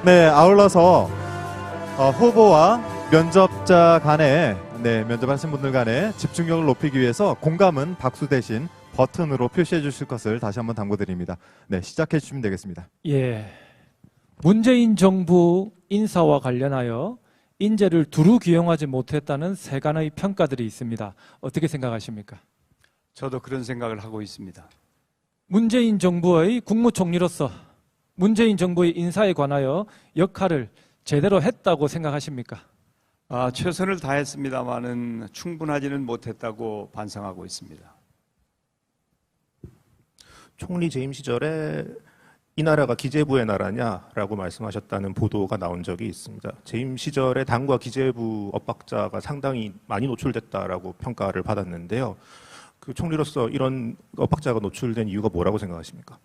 네, 아울러서 후보와 면접자 간에 면접하신 분들 간에 집중력을 높이기 위해서 공감은 박수 대신 버튼으로 표시해 주실 것을 다시 한번 당부드립니다. 네, 시작해 주시면 되겠습니다. 예, 문재인 정부 인사와 관련하여 인재를 두루 기용하지 못했다는 세간의 평가들이 있습니다. 어떻게 생각하십니까? 저도 그런 생각을 하고 있습니다. 문재인 정부의 국무총리로서 문재인 정부의 인사에 관하여 역할을 제대로 했다고 생각하십니까? 최선을 다했습니다마는 충분하지는 못했다고 반성하고 있습니다. 총리 재임 시절에 이 나라가 기재부의 나라냐라고 말씀하셨다는 보도가 나온 적이 있습니다. 재임 시절에 당과 기재부 엇박자가 상당히 많이 노출됐다라고 평가를 받았는데요. 그 총리로서 이런 엇박자가 노출된 이유가 뭐라고 생각하십니까?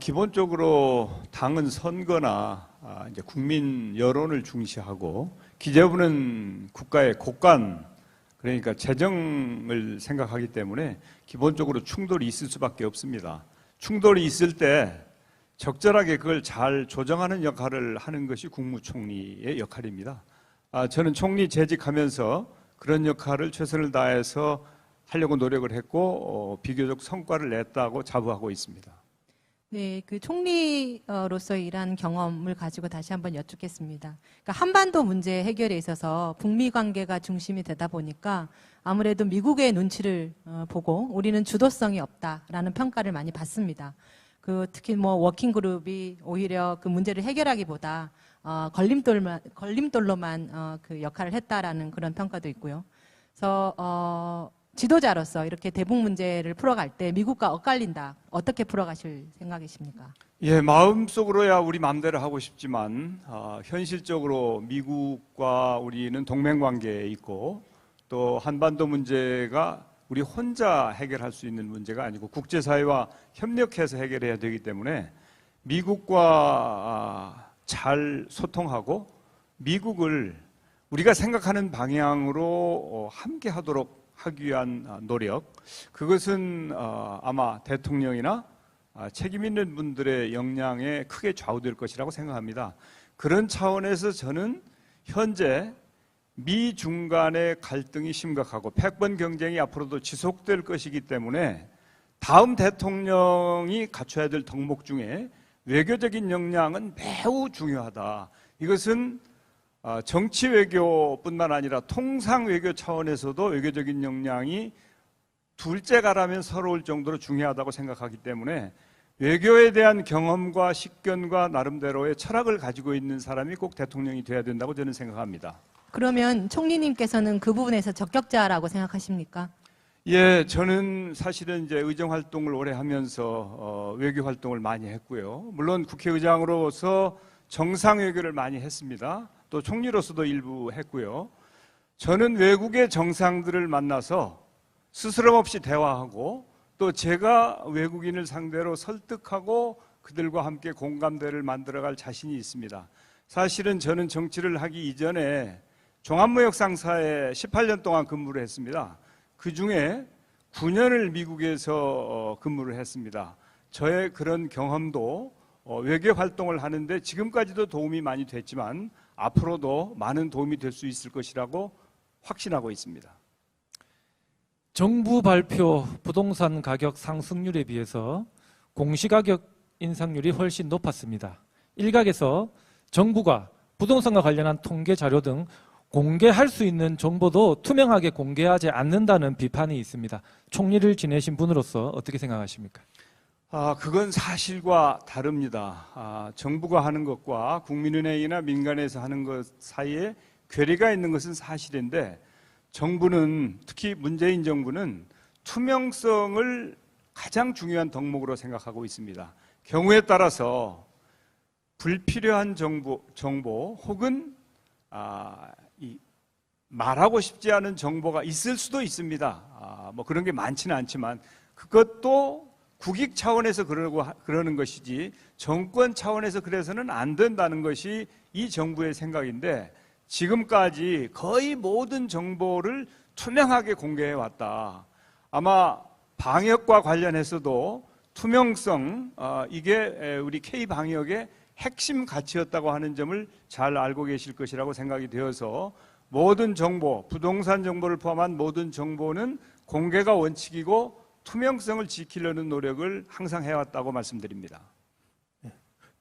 기본적으로 당은 선거나 이제 국민 여론을 중시하고 기재부는 국가의 곳간, 그러니까 재정을 생각하기 때문에 기본적으로 충돌이 있을 수밖에 없습니다. 충돌이 있을 때 적절하게 그걸 잘 조정하는 역할을 하는 것이 국무총리의 역할입니다. 저는 총리 재직하면서 그런 역할을 최선을 다해서 하려고 노력을 했고 비교적 성과를 냈다고 자부하고 있습니다. 네, 그 총리로서 일한 경험을 가지고 다시 한번 여쭙겠습니다. 그러니까 한반도 문제 해결에 있어서 북미 관계가 중심이 되다 보니까 아무래도 미국의 눈치를 보고 우리는 주도성이 없다라는 평가를 많이 받습니다. 특히 워킹 그룹이 오히려 그 문제를 해결하기보다 걸림돌로만 그 역할을 했다라는 그런 평가도 있고요. 그래서 지도자로서 이렇게 대북 문제를 풀어갈 때 미국과 엇갈린다. 어떻게 풀어가실 생각이십니까? 예, 마음속으로야 우리 마음대로 하고 싶지만 현실적으로 미국과 우리는 동맹관계에 있고 또 한반도 문제가 우리 혼자 해결할 수 있는 문제가 아니고 국제사회와 협력해서 해결해야 되기 때문에 미국과 잘 소통하고 미국을 우리가 생각하는 방향으로 함께 하도록 하기 위한 노력, 그것은 아마 대통령이나 책임 있는 분들의 역량에 크게 좌우될 것이라고 생각합니다. 그런 차원에서 저는 현재 미중 간의 갈등이 심각하고 패권 경쟁이 앞으로도 지속될 것이기 때문에 다음 대통령이 갖춰야 될 덕목 중에 외교적인 역량은 매우 중요하다. 이것은 정치 외교뿐만 아니라 통상 외교 차원에서도 외교적인 역량이 둘째가라면 서러울 정도로 중요하다고 생각하기 때문에 외교에 대한 경험과 식견과 나름대로의 철학을 가지고 있는 사람이 꼭 대통령이 돼야 된다고 저는 생각합니다. 그러면 총리님께서는 그 부분에서 적격자라고 생각하십니까? 예, 저는 사실은 이제 의정 활동을 오래 하면서 외교 활동을 많이 했고요. 물론 국회의장으로서 정상 외교를 많이 했습니다. 또 총리로서도 일부 했고요. 저는 외국의 정상들을 만나서 스스럼 없이 대화하고 또 제가 외국인을 상대로 설득하고 그들과 함께 공감대를 만들어갈 자신이 있습니다. 사실은 저는 정치를 하기 이전에 종합무역상사에 18년 동안 근무를 했습니다. 그 중에 9년을 미국에서 근무를 했습니다. 저의 그런 경험도 외교 활동을 하는데 지금까지도 도움이 많이 됐지만 앞으로도 많은 도움이 될 수 있을 것이라고 확신하고 있습니다. 정부 발표 부동산 가격 상승률에 비해서 공시가격 인상률이 훨씬 높았습니다. 일각에서 정부가 부동산과 관련한 통계 자료 등 공개할 수 있는 정보도 투명하게 공개하지 않는다는 비판이 있습니다. 총리를 지내신 분으로서 어떻게 생각하십니까? 그건 사실과 다릅니다. 정부가 하는 것과 국민은행이나 민간에서 하는 것 사이에 괴리가 있는 것은 사실인데 정부는, 특히 문재인 정부는 투명성을 가장 중요한 덕목으로 생각하고 있습니다. 경우에 따라서 불필요한 정보 혹은 말하고 싶지 않은 정보가 있을 수도 있습니다. 그런 게 많지는 않지만 그것도 국익 차원에서 그러는 것이지 정권 차원에서 그래서는 안 된다는 것이 이 정부의 생각인데 지금까지 거의 모든 정보를 투명하게 공개해 왔다. 아마 방역과 관련해서도 투명성, 이게 우리 K방역의 핵심 가치였다고 하는 점을 잘 알고 계실 것이라고 생각이 되어서 모든 정보, 부동산 정보를 포함한 모든 정보는 공개가 원칙이고 투명성을 지키려는 노력을 항상 해왔다고 말씀드립니다.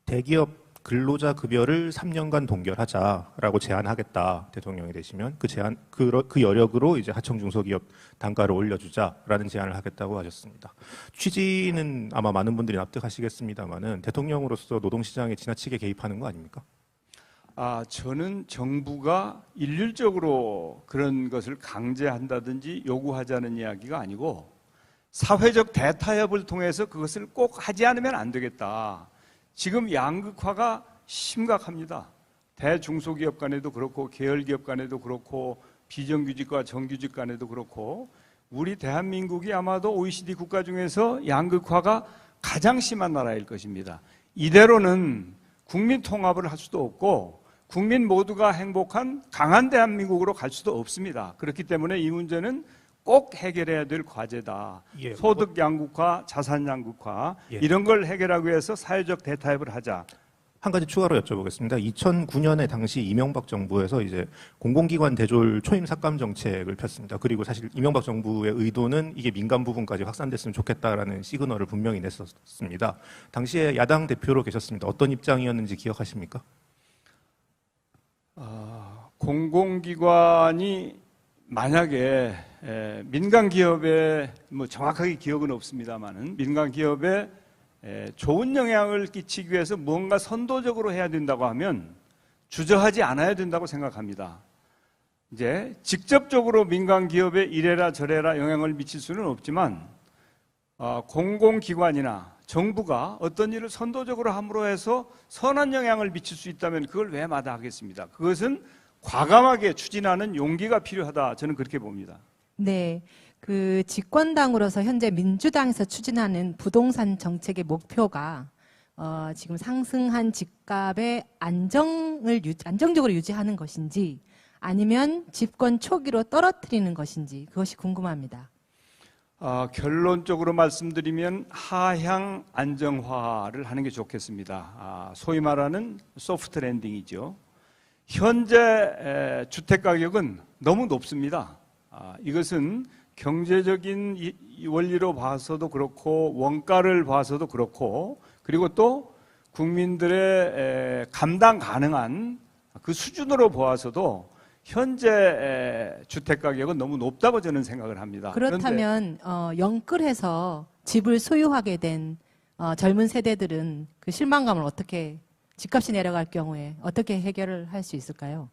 대기업 근로자 급여를 3년간 동결하자라고 제안하겠다. 대통령이 되시면 그 여력으로 이제 하청 중소기업 단가를 올려주자라는 제안을 하겠다고 하셨습니다. 취지는 아마 많은 분들이 납득하시겠습니다만은 대통령으로서 노동시장에 지나치게 개입하는 거 아닙니까? 저는 정부가 일률적으로 그런 것을 강제한다든지 요구하자는 이야기가 아니고 사회적 대타협을 통해서 그것을 꼭 하지 않으면 안 되겠다. 지금 양극화가 심각합니다. 대중소기업 간에도 그렇고 계열기업 간에도 그렇고 비정규직과 정규직 간에도 그렇고 우리 대한민국이 아마도 OECD 국가 중에서 양극화가 가장 심한 나라일 것입니다. 이대로는 국민 통합을 할 수도 없고 국민 모두가 행복한 강한 대한민국으로 갈 수도 없습니다. 그렇기 때문에 이 문제는 꼭 해결해야 될 과제다. 예, 소득 양극화, 자산 양극화 이런 걸 해결하기 위해서 사회적 대타협을 하자. 한 가지 추가로 여쭤보겠습니다. 2009년에 당시 이명박 정부에서 이제 공공기관 대졸 초임 삭감 정책을 폈습니다. 그리고 사실 이명박 정부의 의도는 이게 민간 부분까지 확산됐으면 좋겠다라는 시그널을 분명히 냈었습니다. 당시에 야당 대표로 계셨습니다. 어떤 입장이었는지 기억하십니까? 공공기관이 만약에 민간 기업에 정확하게 기억은 없습니다만은 민간 기업에 좋은 영향을 끼치기 위해서 뭔가 선도적으로 해야 된다고 하면 주저하지 않아야 된다고 생각합니다. 이제 직접적으로 민간 기업에 이래라 저래라 영향을 미칠 수는 없지만 공공기관이나 정부가 어떤 일을 선도적으로 함으로 해서 선한 영향을 미칠 수 있다면 그걸 왜 마다하겠습니다. 그것은 과감하게 추진하는 용기가 필요하다. 저는 그렇게 봅니다. 네. 그 집권당으로서 현재 민주당에서 추진하는 부동산 정책의 목표가 지금 상승한 집값의 안정적으로 유지하는 것인지 아니면 집권 초기로 떨어뜨리는 것인지 그것이 궁금합니다. 결론적으로 말씀드리면 하향 안정화를 하는 게 좋겠습니다. 소위 말하는 소프트 랜딩이죠. 현재 주택 가격은 너무 높습니다. 이것은 경제적인 원리로 봐서도 그렇고 원가를 봐서도 그렇고 그리고 또 국민들의 감당 가능한 그 수준으로 보아서도 현재 주택 가격은 너무 높다고 저는 생각을 합니다. 그렇다면 영끌해서 집을 소유하게 된 젊은 세대들은 그 실망감을 어떻게 집값이 내려갈 경우에 어떻게 해결을 할 수 있을까요?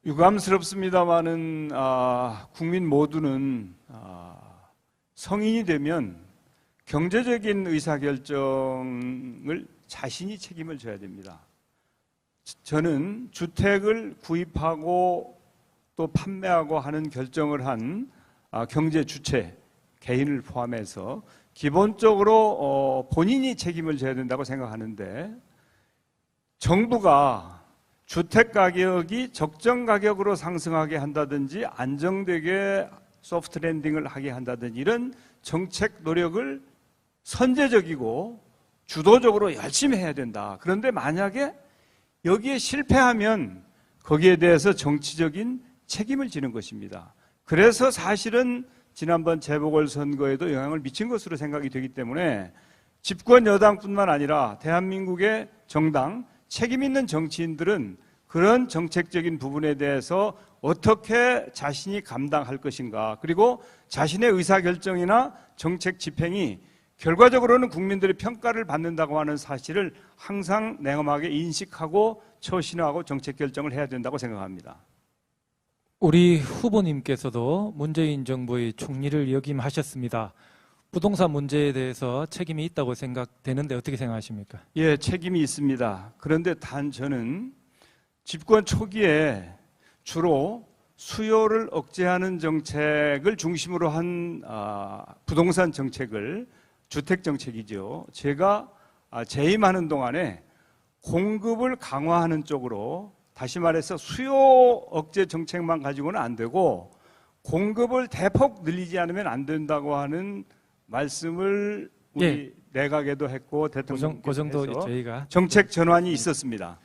유감스럽습니다만은 국민 모두는 성인이 되면 경제적인 의사결정을 자신이 책임을 져야 됩니다. 저는 주택을 구입하고 또 판매하고 하는 결정을 한 경제 주체, 개인을 포함해서 기본적으로 본인이 책임을 져야 된다고 생각하는데 정부가 주택 가격이 적정 가격으로 상승하게 한다든지 안정되게 소프트 랜딩을 하게 한다든지 이런 정책 노력을 선제적이고 주도적으로 열심히 해야 된다. 그런데 만약에 여기에 실패하면 거기에 대해서 정치적인 책임을 지는 것입니다. 그래서 사실은 지난번 재보궐선거에도 영향을 미친 것으로 생각이 되기 때문에 집권 여당뿐만 아니라 대한민국의 정당, 책임 있는 정치인들은 그런 정책적인 부분에 대해서 어떻게 자신이 감당할 것인가, 그리고 자신의 의사결정이나 정책 집행이 결과적으로는 국민들의 평가를 받는다고 하는 사실을 항상 냉엄하게 인식하고 처신하고 정책 결정을 해야 된다고 생각합니다. 우리 후보님께서도 문재인 정부의 총리를 역임하셨습니다. 부동산 문제에 대해서 책임이 있다고 생각되는데 어떻게 생각하십니까? 예, 책임이 있습니다. 그런데 단 저는 집권 초기에 주로 수요를 억제하는 정책을 중심으로 한 부동산 정책을, 주택 정책이죠. 제가 재임하는 동안에 공급을 강화하는 쪽으로, 다시 말해서 수요 억제 정책만 가지고는 안 되고 공급을 대폭 늘리지 않으면 안 된다고 하는 말씀을 우리 내각에도 했고 그 대통령께서 정도 해서 저희가 정책 전환이 있었습니다.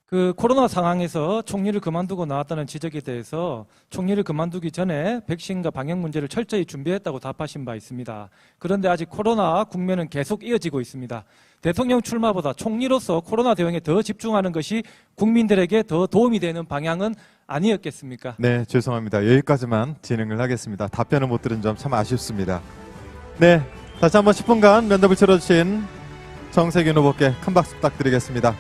그 코로나 상황에서 총리를 그만두고 나왔다는 지적에 대해서 총리를 그만두기 전에 백신과 방역 문제를 철저히 준비했다고 답하신 바 있습니다. 그런데 아직 코로나 국면은 계속 이어지고 있습니다. 대통령 출마보다 총리로서 코로나 대응에 더 집중하는 것이 국민들에게 더 도움이 되는 방향은 아니었겠습니까? 네, 죄송합니다. 여기까지만 진행을 하겠습니다. 답변을 못 들은 점 참 아쉽습니다. 네, 다시 한번 10분간 면접을 치러주신 정세균 후보께 큰 박수 부탁드리겠습니다.